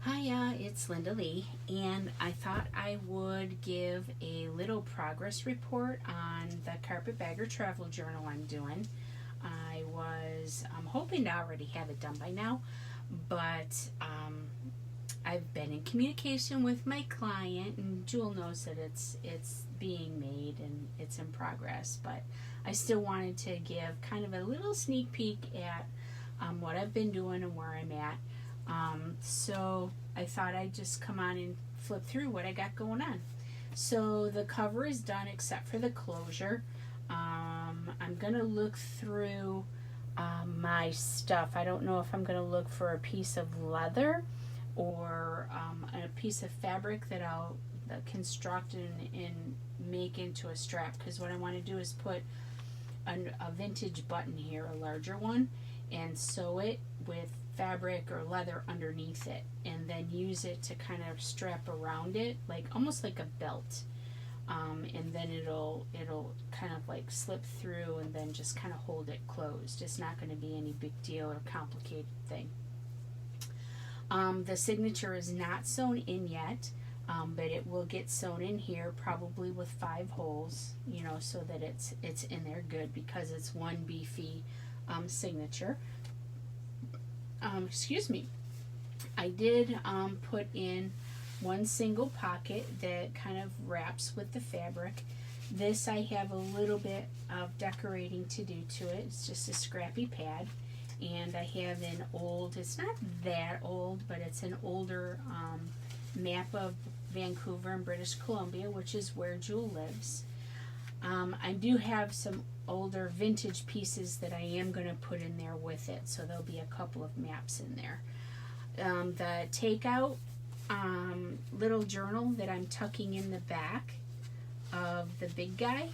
Hiya, it's LindaLee, and I thought I would give a little progress report on the Carpetbagger Travel Journal I'm doing. I'm hoping to already have it done by now, but I've been in communication with my client, and Jewel knows that it's being made and it's in progress, but I still wanted to give kind of a little sneak peek at what I've been doing and where I'm at. So I thought I'd just come on and flip through what I got going on. So the cover is done except for the closure. I'm going to look through my stuff. I don't know if I'm going to look for a piece of leather or a piece of fabric that I'll construct and make into a strap, because what I want to do is put a vintage button here, a larger one, and sew it with fabric or leather underneath it, and then use it to kind of strap around it, like almost like a belt, and then it'll kind of like slip through and then just kind of hold it closed. It's not going to be any big deal or complicated thing. The signature is not sewn in yet, but it will get sewn in here, probably with 5 holes, so that it's in there good, because it's one beefy signature. Excuse me. I did put in one single pocket that kind of wraps with the fabric. This, I have a little bit of decorating to do to it. It's just a scrappy pad, and I have an old, it's not that old, but it's an older map of Vancouver and British Columbia, which is where Jewel lives. I do have some older vintage pieces that I am going to put in there with it, so there'll be a couple of maps in there. The takeout little journal that I'm tucking in the back of the big guy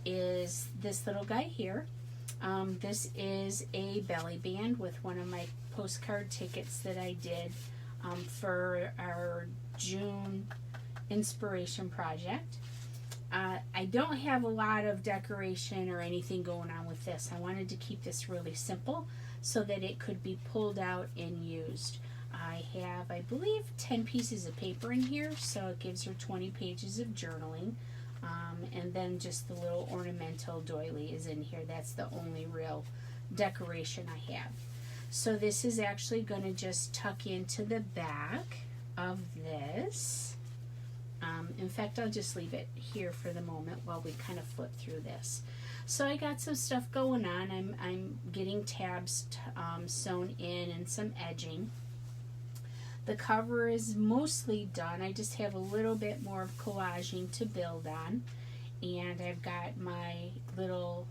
is this little guy here. This is a belly band with one of my postcard tickets that I did for our June inspiration project. I don't have a lot of decoration or anything going on with this. I wanted to keep this really simple so that it could be pulled out and used. I have, I believe, 10 pieces of paper in here, so it gives her 20 pages of journaling. And then just the little ornamental doily is in here. That's the only real decoration I have. So this is actually going to just tuck into the back of this. In fact, I'll just leave it here for the moment while we kind of flip through this. So I got some stuff going on. I'm getting tabs sewn in and some edging. The cover is mostly done. I just have a little bit more of collaging to build on. And I've got my little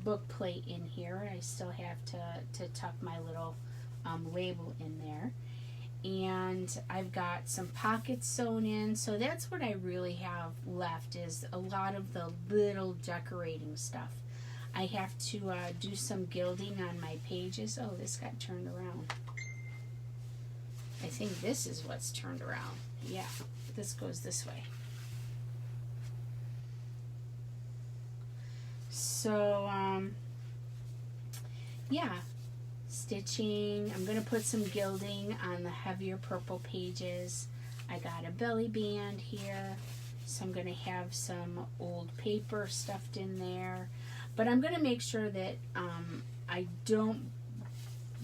book plate in here. I still have to tuck my little label in there. And I've got some pockets sewn in, so that's what I really have left, is a lot of the little decorating stuff. I have to do some gilding on my pages. Oh, this got turned around. I think this is what's turned around. Yeah, this goes this way. So, yeah. Stitching. I'm going to put some gilding on the heavier purple pages. I got a belly band here, so I'm going to have some old paper stuffed in there. But I'm going to make sure that I don't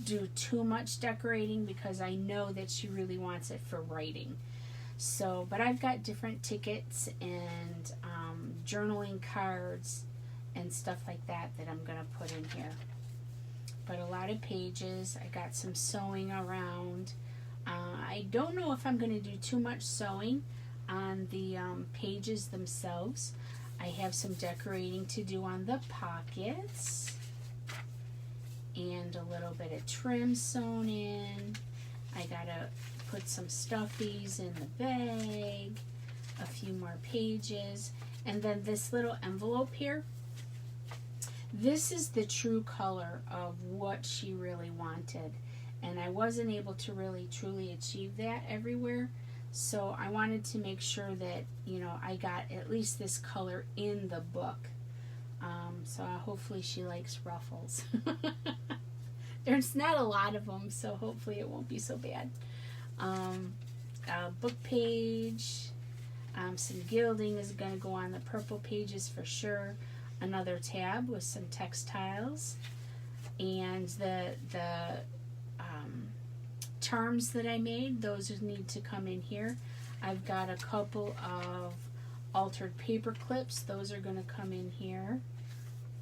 do too much decorating, because I know that she really wants it for writing. So, but I've got different tickets and journaling cards and stuff like that I'm going to put in here. But a lot of pages. I got some sewing around. I don't know if I'm going to do too much sewing on the pages themselves. I have some decorating to do on the pockets, and a little bit of trim sewn in. I gotta put some stuffies in the bag, a few more pages, and then this little envelope here. This is the true color of what she really wanted, and I wasn't able to really truly achieve that everywhere, so I wanted to make sure that I got at least this color in the book. So hopefully she likes ruffles. There's not a lot of them, so hopefully it won't be so bad. A book page. Some gilding is going to go on the purple pages for sure. Another tab with some textiles. And the charms that I made, those need to come in here. I've got a couple of altered paper clips. Those are going to come in here.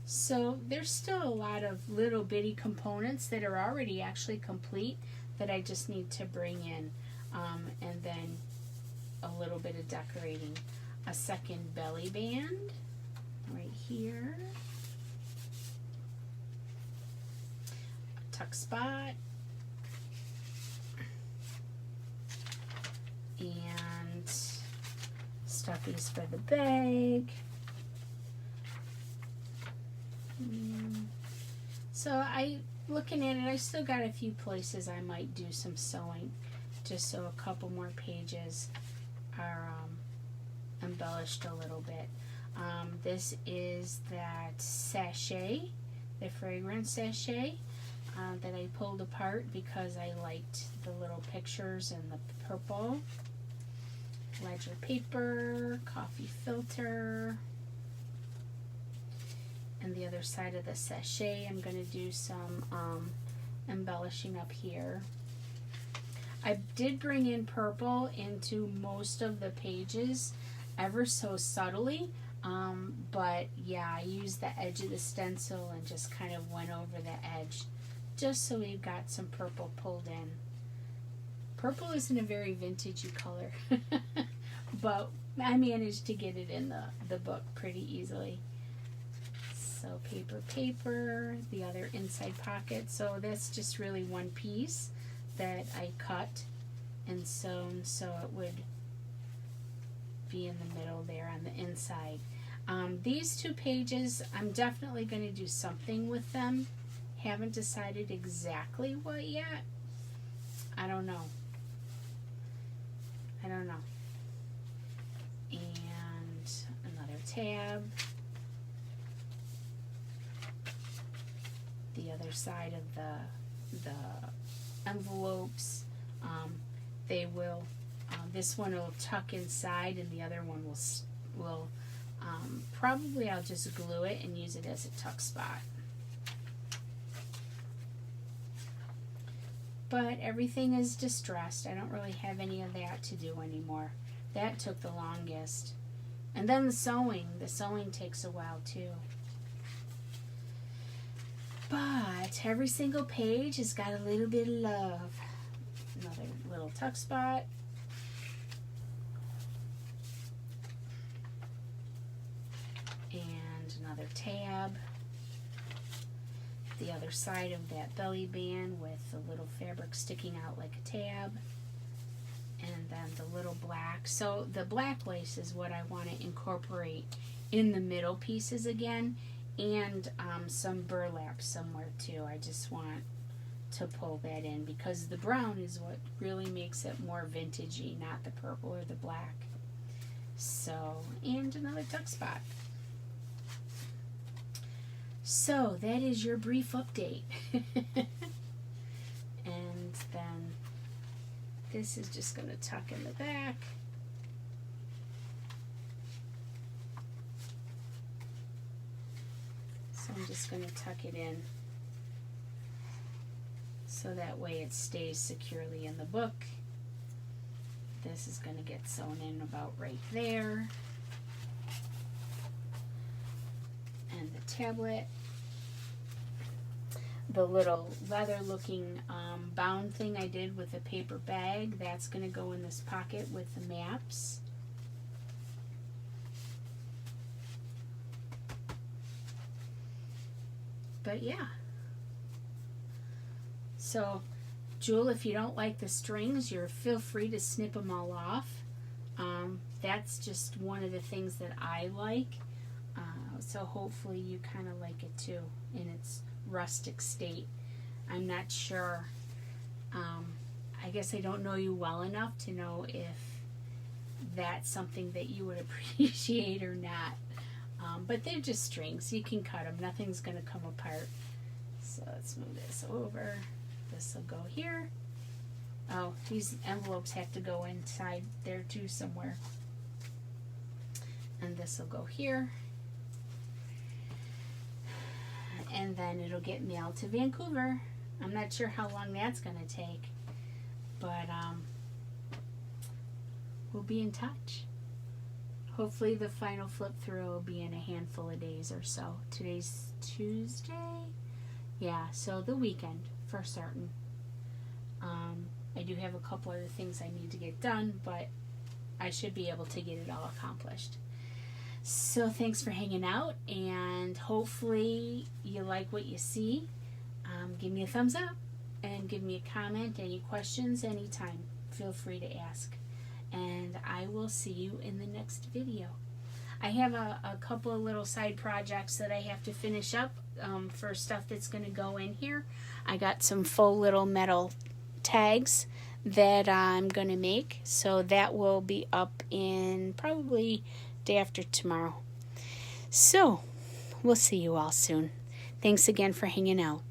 So there's still a lot of little bitty components that are already actually complete that I just need to bring in. And then a little bit of decorating. A second belly band right here. A tuck spot. And stuffies for the bag. So looking at it, I still got a few places I might do some sewing, just so a couple more pages are embellished a little bit. This is that sachet, the fragrance sachet, that I pulled apart because I liked the little pictures and the purple. Ledger paper, coffee filter. And the other side of the sachet, I'm going to do some embellishing up here. I did bring in purple into most of the pages ever so subtly, but yeah, I used the edge of the stencil and just kind of went over the edge just so we've got some purple pulled in. Purple isn't a very vintagey color, but I managed to get it in the book pretty easily. So paper, the other inside pocket. So that's just really one piece that I cut and sewn so it would be in the middle there on the inside. These two pages, I'm definitely going to do something with them. Haven't decided exactly what yet. I don't know. And another tab. The other side of the envelopes, they will, this one will tuck inside and the other one will probably I'll just glue it and use it as a tuck spot. But everything is distressed. I don't really have any of that to do anymore. That took the longest. And then the sewing takes a while too. But every single page has got a little bit of love. Another little tuck spot. And another tab. The other side of that belly band with the little fabric sticking out like a tab. And then the little black. So the black lace is what I want to incorporate in the middle pieces again. And some burlap somewhere too. I just want to pull that in because the brown is what really makes it more vintagey, not the purple or the black. So, and another tuck spot. So that is your brief update. And then this is just going to tuck in the back. So I'm just going to tuck it in so that way it stays securely in the book. This is going to get sewn in about right there. And the tablet. The little leather looking bound thing I did with a paper bag, that's going to go in this pocket with the maps. But yeah. So, Jewel, if you don't like the strings, feel free to snip them all off. That's just one of the things that I like. So hopefully you kind of like it too in its rustic state. I'm not sure. I guess I don't know you well enough to know if that's something that you would appreciate or not. But they're just strings. You can cut them. Nothing's going to come apart. So let's move this over. This will go here. Oh, these envelopes have to go inside there too somewhere. And this will go here. And then it'll get mailed to Vancouver. I'm not sure how long that's going to take. But we'll be in touch. Hopefully the final flip through will be in a handful of days or so. Today's Tuesday? Yeah, so the weekend for certain. I do have a couple other things I need to get done, but I should be able to get it all accomplished. So thanks for hanging out, and hopefully you like what you see. Give me a thumbs up and give me a comment. Any questions, anytime, feel free to ask. And I will see you in the next video. I have a couple of little side projects that I have to finish up for stuff that's going to go in here. I got some faux little metal tags that I'm going to make, so that will be up in probably day after tomorrow. So we'll see you all soon. Thanks again for hanging out.